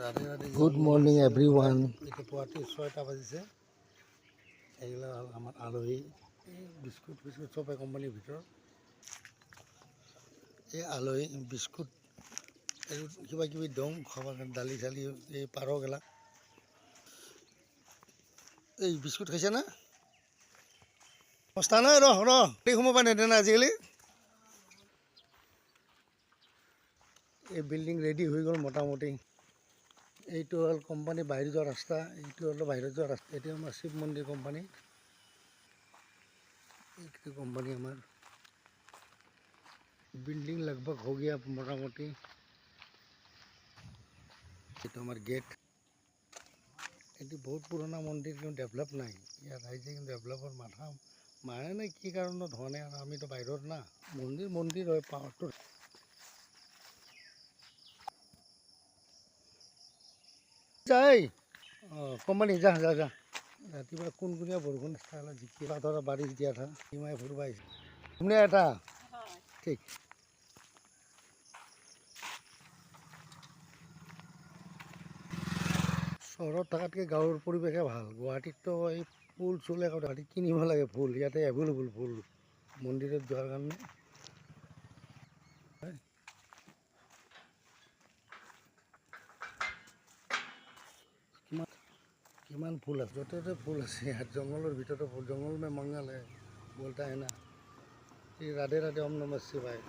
Radhe Radhe. Good morning everyone. এতিয়া পুৱাতে 6টা বাজিছে। এইগিলা হ'ল আমাৰ আলহী। এই বিস্কুট ফিস্কুট চব এই কোম্পানীৰ ভিতৰত। এই আলহী বিস্কুট এই কিবা কিবি দং খাবৰ কাৰণে দালি চালি এই পাৰগিলা। এই বিস্কুট খাইছে না? অৱস্থা নাই ৰ সোমাব নেদে না আজিকালি। এই বিল্ডিং ৰেডি হৈ গ'ল মোটামুটি। এইটো হ'ল কোম্পানী বাহিৰ যোৱা ৰাস্তা, এইটো হ'ল বাহিৰত যোৱা ৰাস্তা। এইটো আমাৰ শিৱ মন্দিৰ কোম্পানী। এইটো কোম্পানী আমাৰ বিল্ডিং লগভগ হৈ গিয়া মোটামুটি। এইটো আমাৰ গেট। এইটো বহুত পুৰণা মন্দিৰ, কিন্তু ডেভেলপ নাই। ইয়াত ৰাইজে কিন্তু ডেভেলপৰ মাথা মাৰে নাই, কি কাৰণত হোৱা নাই আৰু আমিতো বাহিৰত না। মন্দিৰ হয়, পাৱাৰটো যাই। কোম্পানী যা যা যা। ৰাতিপুৱা কোনকুনীয়া বৰষুণ জিকি ধৰা বাৰিশ দিয়া থা হিমাই ফুৰিব আহিছে শুনে এটা ঠিক। চহৰত থকাতকৈ গাঁৱৰ পৰিৱেশে ভাল। গুৱাহাটীততো এই ফুল চুল একো গুৱাহাটীত কিনিব লাগে ফুল, ইয়াতে এভেইলেবল ফুল মন্দিৰত যোৱাৰ কাৰণে। কিমান ফুল আছে, য'তে ত'তে ফুল আছে। ইয়াত জংঘলৰ ভিতৰতে ফুল, জংঘল মে মংগল হে বলতা হে না। এই ৰাধে ৰাধে ওম নমঃ শিৱায়।